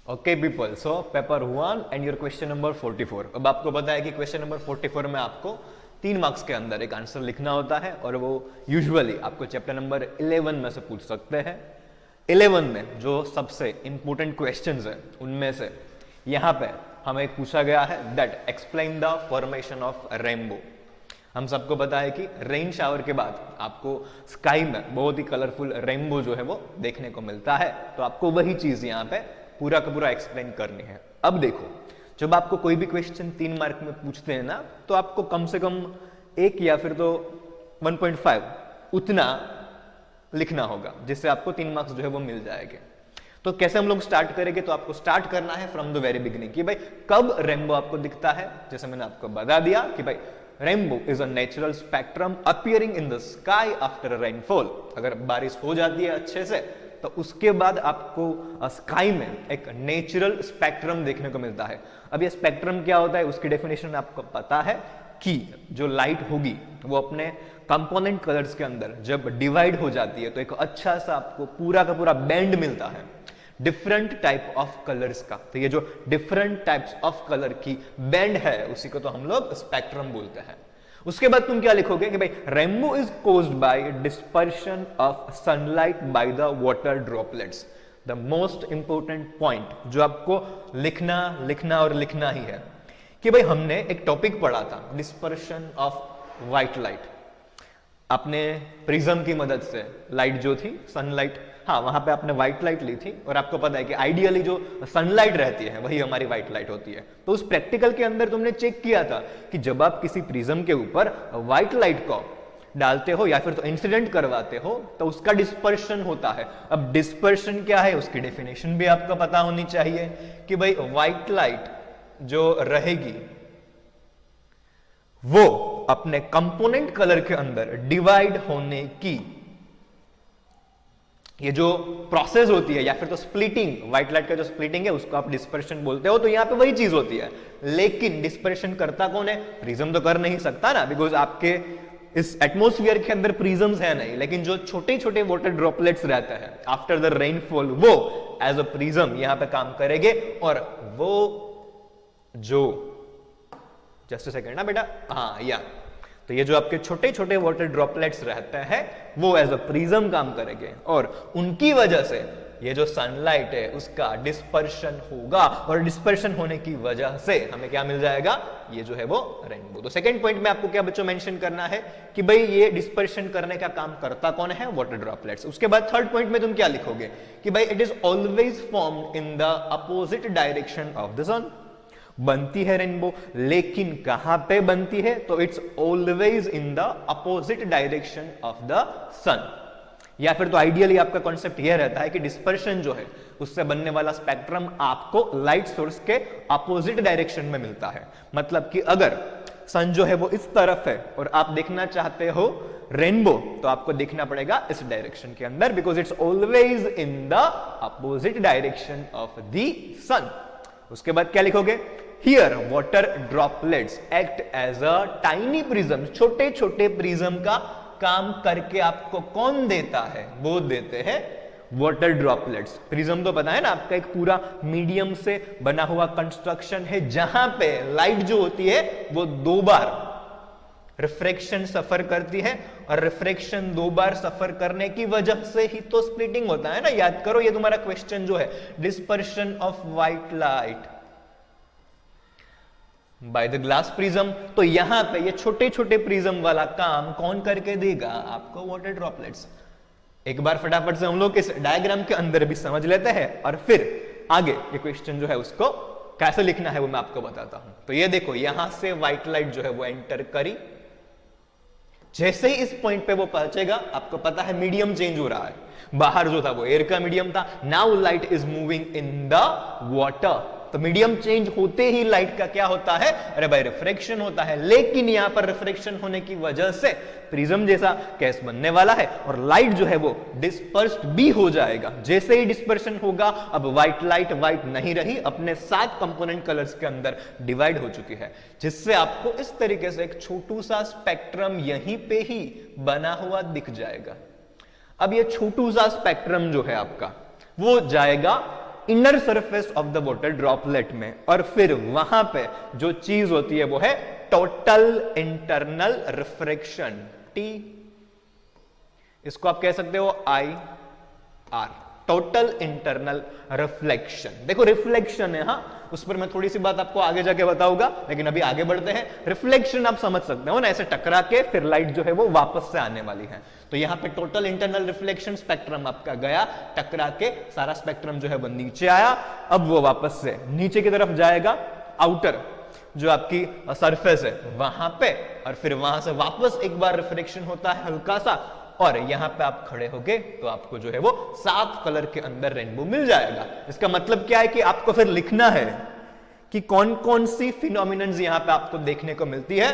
Okay people, so paper 1 and your question number 44। अब आपको पता है कि क्वेश्चन नंबर 44 में आपको 3 मार्क्स के अंदर एक आंसर लिखना होता है और वो यूजुअली आपको चैप्टर नंबर 11 में से पूछ सकते हैं। 11 में जो सबसे इंपॉर्टेंट क्वेश्चंस है उनमें से यहाँ पे हमें पूछा गया है that explain the formation of rainbow. हम सबको पता है कि रेन शावर के बाद आपको स्काई में बहुत ही कलरफुल रेनबो जो है वो देखने को मिलता है, तो आपको वही चीज यहाँ पे पूरा का पूरा एक्सप्लेन करनी है। अब देखो, जब आपको कोई भी क्वेश्चन 3 मार्क में पूछते हैं ना, तो आपको कम से कम 1 या फिर तो 1.5 उतना लिखना होगा जिससे आपको 3 मार्क्स जो है वो मिल जाएंगे। तो कैसे हम लोग स्टार्ट करेंगे, तो आपको स्टार्ट करना है फ्रॉम द वेरी बिगिनिंग कि भाई कब रेनबो आपको दिखता है। जैसे मैंने आपको बता दिया कि भाई rainbow is a natural spectrum appearing in the sky after rainfall. अगर बारिश हो जाती है अच्छे से तो उसके बाद आपको स्काई में एक नेचुरल स्पेक्ट्रम देखने को मिलता है। अब ये स्पेक्ट्रम क्या होता है उसकी डेफिनेशन आपको पता है कि जो लाइट होगी वो अपने कंपोनेंट कलर्स के अंदर जब डिवाइड हो जाती है तो एक अच्छा सा आपको पूरा का पूरा बैंड मिलता है डिफरेंट टाइप ऑफ कलर्स का। तो ये जो डिफरेंट टाइप्स ऑफ कलर की बैंड है उसी को तो हम लोग स्पेक्ट्रम बोलते हैं। उसके बाद तुम क्या लिखोगे कि भाई rainbow is caused by dispersion of sunlight by the water droplets. The most important point जो आपको लिखना और लिखना ही है कि भाई हमने एक टॉपिक पढ़ा था डिस्पर्शन ऑफ व्हाइट लाइट। आपने प्रिज्म की मदद से लाइट जो थी सनलाइट, हाँ वहां पे आपने व्हाइट लाइट ली थी और आपको पता है कि आइडियली जो सनलाइट रहती है वही हमारी व्हाइट लाइट होती है। तो उस प्रैक्टिकल के अंदर तुमने चेक किया था कि जब आप किसी प्रिज्म के ऊपर व्हाइट लाइट को डालते हो या फिर तो इंसिडेंट करवाते हो तो उसका डिस्पर्शन होता है। अब डिस्पर्शन क्या है उसकी डेफिनेशन भी आपको पता होनी चाहिए कि भाई व्हाइट लाइट जो रहेगी वो अपने कंपोनेंट कलर के अंदर डिवाइड होने की ये जो प्रोसेस होती है या फिर तो स्प्लिटिंग, व्हाइट लाइट का जो स्प्लिटिंग है उसको आप डिस्पर्शन बोलते हो। तो यहां पे वही चीज होती है, लेकिन डिस्पर्शन करता कौन है? प्रिज्म तो कर नहीं सकता ना, बिकॉज आपके इस एटमॉस्फेयर के अंदर प्रिज्म्स है नहीं, लेकिन जो छोटे छोटे वाटर ड्रॉपलेट्स रहते हैं आफ्टर द रेनफॉल वो एज अ प्रिज्म यहां पे काम करेंगे। और वो जो जस्ट अ सेकेंड ना बेटा, हाँ या तो ये जो आपके छोटे छोटे वाटर ड्रॉपलेट्स रहते हैं वो एज अ प्रिज्म काम करेंगे और उनकी वजह से ये जो सनलाइट है उसका डिस्पर्शन होगा और डिस्पर्शन होने की वजह से हमें क्या मिल जाएगा? ये जो है वो रेनबो। तो सेकंड पॉइंट में आपको क्या बच्चों मेंशन करना है कि भाई ये डिस्पर्शन करने का काम करता कौन है? Water droplets. उसके बाद थर्ड पॉइंट में तुम क्या लिखोगे कि भाई it is always formed in the opposite direction of the sun. बनती है रेनबो, लेकिन कहां पे बनती है? तो it's always in the opposite direction of the sun. या फिर तो आइडियली आपका कॉन्सेप्ट यह रहता है कि डिस्पर्शन जो है उससे बनने वाला स्पेक्ट्रम आपको लाइट सोर्स के अपोजिट डायरेक्शन में मिलता है। मतलब कि अगर सन जो है वो इस तरफ है और आप देखना चाहते हो रेनबो तो आपको देखना पड़ेगा इस डायरेक्शन के अंदर, because it's always in the opposite direction of the sun. उसके बाद क्या लिखोगे? Here water droplets act as a tiny prism। छोटे छोटे प्रिज्म का काम करके आपको कौन देता है? वो देते हैं वाटर ड्रॉपलेट्स। प्रिज्म तो पता है ना आपका एक पूरा मीडियम से बना हुआ कंस्ट्रक्शन है जहां पे लाइट जो होती है वो 2 बार रिफ्रैक्शन सफर करती है और रिफ्रैक्शन 2 बार सफर करने की वजह से ही तो स्प्लिटिंग होता है ना। याद करो ये तुम्हारा क्वेश्चन जो है dispersion of white light by the glass prism. तो यहां पे ये छोटे छोटे प्रिज्म वाला काम कौन करके देगा? आपको वाटर ड्रॉपलेट्स। एक बार फटाफट से हम लोग इस डायग्राम के अंदर भी समझ लेते हैं और फिर आगे ये क्वेश्चन जो है उसको कैसे लिखना है वो मैं आपको बताता हूं। तो ये देखो, यहां से व्हाइट लाइट जो है वो एंटर करी, जैसे ही इस पॉइंट पे वो पहुंचेगा आपको पता है मीडियम चेंज हो रहा है। बाहर जो था वो एयर का मीडियम था, now light is moving in the water. तो मीडियम चेंज होते ही लाइट का क्या होता है? अरे भाई रिफ्रैक्शन होता है। लेकिन यहां पर रिफ्रैक्शन होने की वजह से प्रिज्म जैसा केस बनने वाला है और लाइट जो है वो डिस्पर्स्ड भी हो जाएगा। जैसे ही डिस्पर्शन होगा अब व्हाइट लाइट व्हाइट नहीं रही, अपने 7 कंपोनेंट कलर्स के अंदर डिवाइड हो चुकी है, जिससे आपको इस तरीके से एक छोटू सा स्पेक्ट्रम यहीं पे ही बना हुआ दिख जाएगा। अब ये छोटू सा स्पेक्ट्रम जो है आपका वो जाएगा inner surface of the water droplet में, और फिर वहां पे जो चीज होती है वो है टोटल इंटरनल रिफ्रैक्शन, टी। इसको आप कह सकते हो IR, टोटल इंटरनल रिफ्लेक्शन। देखो रिफ्लेक्शन है, हाँ, उस पर मैं थोड़ी सी बात आपको आगे जाके बताऊंगा, लेकिन अभी आगे बढ़ते हैं। रिफ्लेक्शन आप समझ सकते हो ना, ऐसे टकरा के फिर लाइट जो है वो वापस से आने वाली है। तो यहां पे टोटल इंटरनल रिफ्लेक्शन स्पेक्ट्रम आपका गया, टकरा के सारा स्पेक्ट्रम जो है वो नीचे आया, अब वो वापस से नीचे की तरफ जाएगा, आउटर जो आपकी सरफेस है वहां पे, और फिर वहां से वापस एक बार रिफ्लेक्शन होता है हल्का सा, और यहां पे आप खड़े होगे तो आपको जो है वो 7 कलर के अंदर रेनबो मिल जाएगा। इसका मतलब क्या है कि आपको फिर लिखना है कि कौन कौन सी फिनोमिनन्स यहां पे आपको देखने को मिलती है।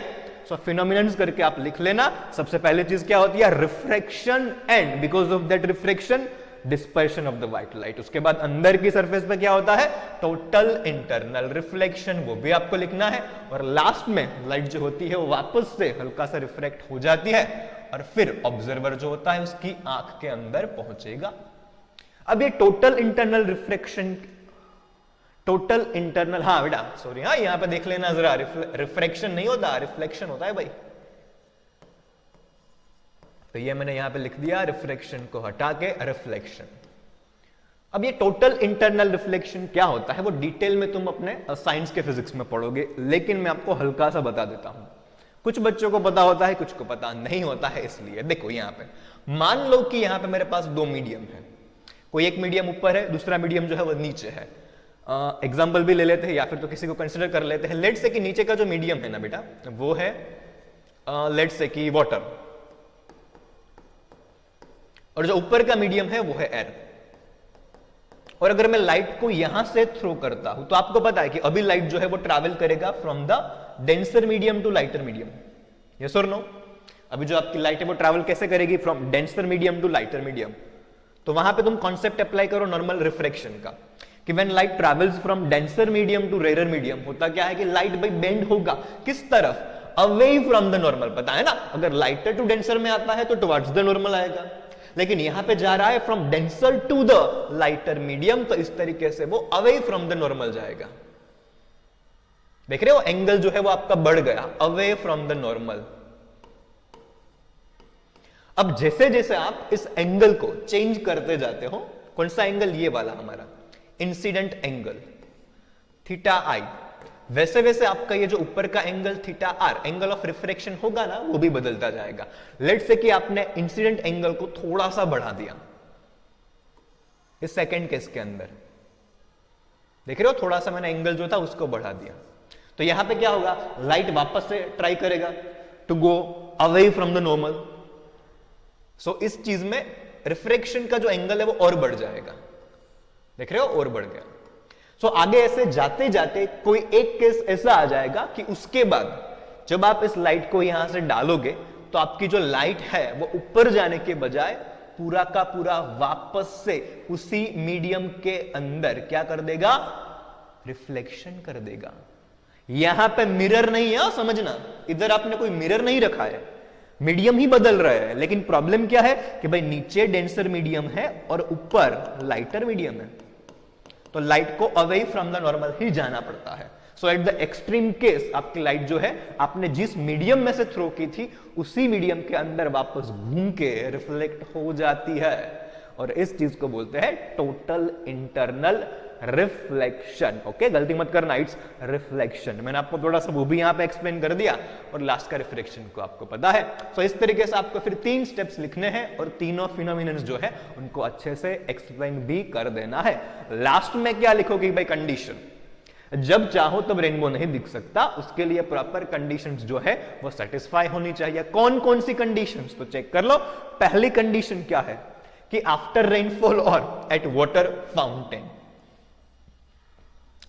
सो फिनोमिनन्स करके आप लिख लेना। सबसे पहले चीज क्या होती है, refraction, and because of that refraction dispersion of the white light. उसके बाद अंदर की सरफेस पे क्या होता है, टोटल इंटरनल रिफ्लेक्शन, वो भी आपको लिखना है। और लास्ट में लाइट जो होती है वो वापस से हल्का सा रिफ्रैक्ट हो जाती है, और फिर ऑब्जर्वर जो होता है उसकी आंख के अंदर पहुंचेगा। अब ये total internal refraction, total internal, हाँ बेटा सॉरी, हाँ यहां पे देख लेना जरा, रिफ्रैक्शन नहीं होता, रिफ्लेक्शन होता है भाई। तो ये मैंने यहां पे लिख दिया, रिफ्रैक्शन को हटा के रिफ्लेक्शन। अब ये टोटल इंटरनल रिफ्लेक्शन क्या होता है वो डिटेल में तुम अपने साइंस के फिजिक्स में पढ़ोगे, लेकिन मैं आपको हल्का सा बता देता हूं। कुछ बच्चों को पता होता है, कुछ को पता नहीं होता है। इसलिए देखो यहां पे मान लो कि यहां पे मेरे पास 2 मीडियम है, कोई एक मीडियम ऊपर है, दूसरा मीडियम जो है वो नीचे है। एग्जाम्पल भी ले लेते हैं या फिर तो किसी को कंसिडर कर लेते हैं। लेट्स से कि नीचे का जो मीडियम है ना बेटा वो है लेट्स से कि वाटर, और जो ऊपर का मीडियम है वो है एयर। और अगर मैं लाइट को यहां से थ्रो करता हूं तो आपको पता है कि अभी लाइट जो है वो ट्रैवल करेगा from the denser medium to lighter medium, yes और नो। अभी जो आपकी लाइट है वो ट्रैवल कैसे करेगी, from denser medium to lighter medium. तो वहां पे तुम कॉन्सेप्ट अप्लाई करो नॉर्मल रिफ्रैक्शन का, कि when light travels from denser medium to rare medium, होता क्या है कि लाइट बाई बेंड होगा किस तरफ, अवे फ्रॉम द नॉर्मल। पता है ना, अगर लाइटर टू डेंसर में आता है तो टुवर्ड्स द नॉर्मल आएगा, लेकिन यहां पे जा रहा है from denser to the lighter medium, तो इस तरीके से वो अवे फ्रॉम द नॉर्मल जाएगा। देख रहे हो, एंगल जो है वो आपका बढ़ गया, अवे फ्रॉम द नॉर्मल। अब जैसे जैसे आप इस एंगल को चेंज करते जाते हो, कौन सा एंगल, ये वाला हमारा इंसिडेंट एंगल थीटा आई, वैसे वैसे आपका ये जो ऊपर का angle theta R, angle of refraction होगा ना, वो भी बदलता जाएगा। लेट्स से कि आपने इंसिडेंट एंगल को थोड़ा सा बढ़ा दिया इस सेकंड केस के अंदर, देख रहे हो, थोड़ा सा मैंने एंगल जो था उसको बढ़ा दिया, तो यहां पे क्या होगा, लाइट वापस से ट्राई करेगा to go away from the normal. So इस चीज में रिफ्रैक्शन का जो एंगल है वो और बढ़ जाएगा, देख रहे हो, और बढ़ गया। सो आगे ऐसे जाते जाते कोई एक केस ऐसा आ जाएगा कि उसके बाद जब आप इस लाइट को यहां से डालोगे तो आपकी जो लाइट है वो ऊपर जाने के बजाय पूरा का पूरा वापस से उसी मीडियम के अंदर क्या कर देगा, रिफ्लेक्शन कर देगा। यहां पे मिरर नहीं है, समझना, इधर आपने कोई मिरर नहीं रखा है, मीडियम ही बदल रहा है। लेकिन प्रॉब्लम क्या है कि भाई नीचे डेंसर मीडियम है और ऊपर लाइटर मीडियम है, तो लाइट को अवे फ्रॉम द नॉर्मल ही जाना पड़ता है। सो एट द एक्सट्रीम केस आपकी लाइट जो है आपने जिस मीडियम में से थ्रो की थी उसी मीडियम के अंदर वापस घूम के रिफ्लेक्ट हो जाती है, और इस चीज को बोलते हैं टोटल इंटरनल रिफ्लेक्शन। ओके, गलती मत करना, इट्स रिफ्लेक्शन। मैंने आपको थोड़ा सा वो भी यहां पे एक्सप्लेन कर दिया, और लास्ट का रिफ्लेक्शन को आपको पता है। सो इस तरीके से आपको फिर 3 स्टेप्स लिखने हैं और तीनों फिनोमिनन्स जो है उनको अच्छे से एक्सप्लेन भी कर देना है। लास्ट में क्या लिखोगे भाई, कंडीशन, जब चाहो तब रेनबो नहीं दिख सकता, उसके लिए प्रॉपर कंडीशंस जो है वो सेटिस्फाई होनी चाहिए। कौन कौन सी कंडीशंस, तो चेक कर लो। पहली कंडीशन क्या है कि आफ्टर रेनफॉल और एट वाटर फाउंटेन,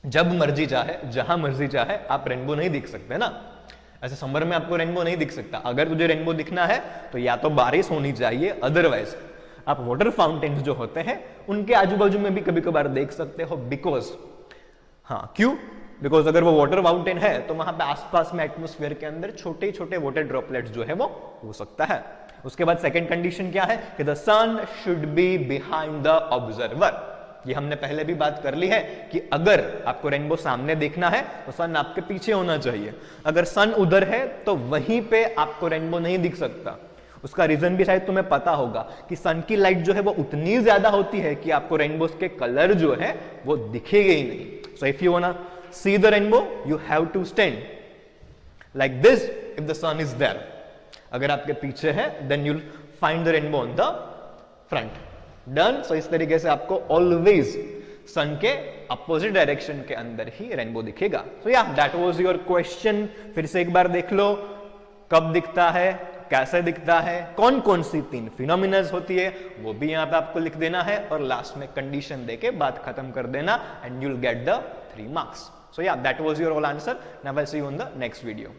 जब मर्जी चाहे जहां मर्जी चाहे आप रेनबो नहीं दिख सकते ना। ऐसे समर में आपको रेनबो नहीं दिख सकता, अगर तुझे रेनबो दिखना है तो या तो बारिश होनी चाहिए, अदरवाइज आप वाटर फाउंटेन्स जो होते हैं उनके आजू बाजू में भी कभी कभार देख सकते हो। बिकॉज हाँ, क्यों, बिकॉज अगर वो वाटर फाउंटेन है तो वहां पे आसपास में एटमोस्फेयर के अंदर छोटे छोटे वाटर ड्रॉपलेट्स जो है वो हो सकता है। उसके बाद सेकंड कंडीशन क्या है कि the sun should be behind the observer. ये हमने पहले भी बात कर ली है कि अगर आपको रेनबो सामने देखना है तो सन आपके पीछे होना चाहिए, अगर सन उधर है तो वहीं पे आपको रेनबो नहीं दिख सकता। उसका रीजन भी शायद तुम्हें पता होगा कि सन की लाइट जो है वो उतनी ज्यादा होती है कि आपको रेनबोस के कलर जो है वो दिखेंगे ही नहीं। So if you want to see the rainbow you have to stand like this if the sun is there. अगर आपके पीछे है then you find the rainbow on the front. Done. So इस तरीके से आपको ऑलवेज सन के अपोजिट डायरेक्शन के अंदर ही रेनबो दिखेगा। सो या दैट वाज योर क्वेश्चन। फिर से एक बार देख लो, कब दिखता है, कैसे दिखता है, कौन कौन सी 3 फिनोमिनस होती है, वो भी यहां पे आपको लिख देना है और लास्ट में कंडीशन देके बात खत्म कर देना and you will get the 3 marks. So या that was your all answer. Now I will see you in the next video.